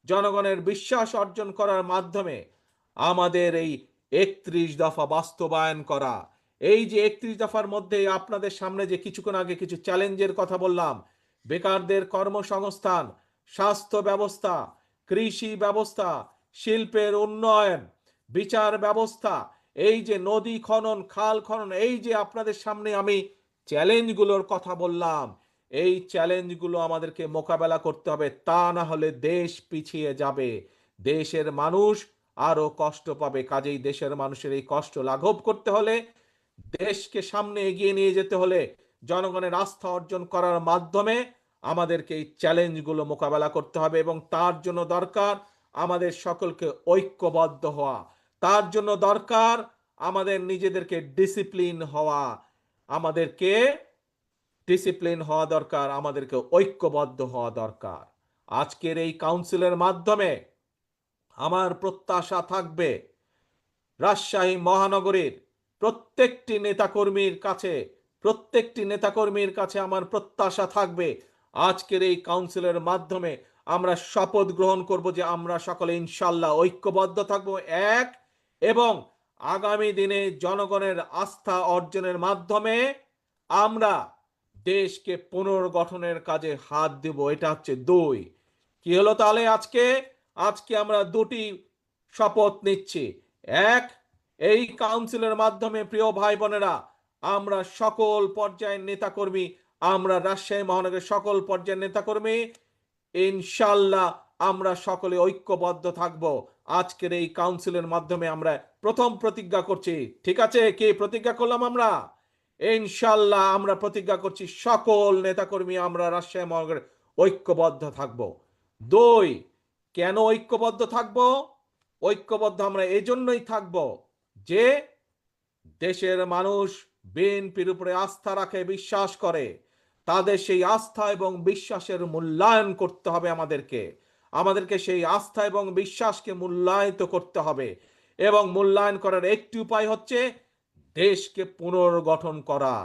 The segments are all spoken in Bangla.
জনগণের বিশ্বাস অর্জন করার মাধ্যমে আমাদের এই ৩১ দফা বাস্তবায়ন করা। এই যে ৩১ দফার মধ্যে আপনাদের সামনে যে কিছুক্ষণ আগে কিছু চ্যালেঞ্জের কথা বললাম, বেকারদের কর্মসংস্থান, স্বাস্থ্য ব্যবস্থা, কৃষি ব্যবস্থা, শিল্পের উন্নয়ন, বিচার ব্যবস্থা, এই যে নদী খনন, খাল খনন, এই যে আপনাদের সামনে আমি চ্যালেঞ্জগুলোর কথা বললাম, এই চ্যালেঞ্জগুলো আমাদেরকে মোকাবেলা করতে হবে। তা না হলে দেশ পিছিয়ে যাবে, দেশের মানুষ আরো কষ্ট পাবে। কাজেই দেশের মানুষের এই কষ্ট লাঘব করতে হলে, দেশকে সামনে এগিয়ে নিয়ে যেতে হলে, জনগণের আস্থা অর্জন করার মাধ্যমে আমাদেরকে এই চ্যালেঞ্জগুলো মোকাবেলা করতে হবে। এবং তার জন্য দরকার আমাদের সকলকে ঐক্যবদ্ধ হওয়া। তার জন্য দরকার আমাদের নিজেদেরকে ডিসিপ্লিন হওয়া। আমাদেরকে ডিসিপ্লিন হওয়া দরকার, আমাদেরকে ঐক্যবদ্ধ হওয়া দরকার। আজকের এই কাউন্সিলের মাধ্যমে আমার প্রত্যাশা থাকবে রাজশাহী মহানগরীর প্রত্যেকটি নেতাকর্মীর কাছে আমার প্রত্যাশা থাকবে আজকের এই কাউন্সিলের মাধ্যমে আমরা শপথ গ্রহণ করব যে আমরা সকলে ইনশাল্লাহ ঐক্যবদ্ধ থাকব, এক, এবং আগামী দিনে জনগণের আস্থা অর্জনের মাধ্যমে আমরা দেশকে পুনর্গঠনের কাজে হাত দেব। এটা হচ্ছে দুই। কি হলো তাহলে? আজকে আমরা দুটি শপথ নিচ্ছি। এক, এই কাউন্সিলের মাধ্যমে প্রিয় ভাই বোনেরা, আমরা সকল পর্যায়ের নেতাকর্মী, আমরা রাজশাহী মহানগরের সকল পর্যায়ের নেতাকর্মী ইনশাল্লাহ আমরা সকলে ঐক্যবদ্ধ থাকব। আজকের এই কাউন্সিলের মাধ্যমে আমরা প্রথম প্রতিজ্ঞা করছি। ঠিক আছে, কি প্রতিজ্ঞা করলাম আমরা? ইনশাল্লাহ আমরা প্রতিজ্ঞা করছি সকল নেতাকর্মী আমরা রাজশাহী মহানগরে ঐক্যবদ্ধ থাকব। দুই, কেন ঐক্যবদ্ধ থাকব? ঐক্যবদ্ধ আমরা এজন্যই থাকব যে দেশের মানুষ বিএনপির উপরে আস্থা রাখে, বিশ্বাস করে। তাদের সেই আস্থা এবং বিশ্বাসের মূল্যায়ন করতে হবে। আমাদেরকে সেই আস্থা এবং বিশ্বাসকে মূল্যায়িত করতে হবে। এবং মূল্যায়ন করার একটি উপায় হচ্ছে দেশকে পুনর্গঠন করা।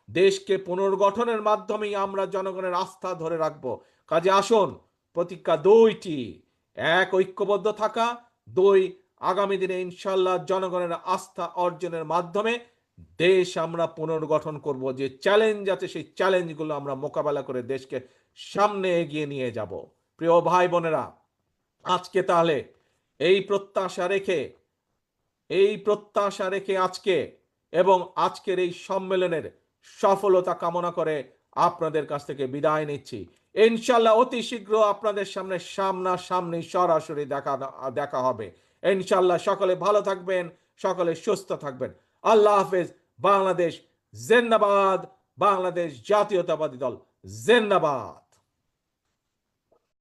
দেশকে পুনর্গঠনের মাধ্যমেই আমরা জনগণের আস্থা ধরে রাখব। কাজে আসুন, প্রতিজ্ঞা দুইটি: এক, ঐক্যবদ্ধ থাকা; দুই, আগামী দিনে ইনশাল্লাহ জনগণের আস্থা অর্জনের মাধ্যমে দেশ আমরা পুনর্গঠন করব। যে চ্যালেঞ্জ আছে সেই চ্যালেঞ্জগুলো আমরা মোকাবেলা করে দেশকে সামনে এগিয়ে নিয়ে যাব। প্রিয় ভাই বোনেরা, আজকে তাহলে এই প্রত্যাশা রেখে আজকে এবং আজকের এই সম্মেলনের সফলতা কামনা করে আপনাদের কাছ থেকে বিদায় নিচ্ছি। ইনশাল্লাহ অতি শীঘ্র আপনাদের সামনে সামনাসামনি সরাসরি দেখা হবে ইনশাল্লাহ। সকলে ভালো থাকবেন, সকলে সুস্থ থাকবেন। আল্লাহ হাফেজ। বাংলাদেশ জিন্দাবাদ। বাংলাদেশ জাতীয়তাবাদী দল জিন্দাবাদ।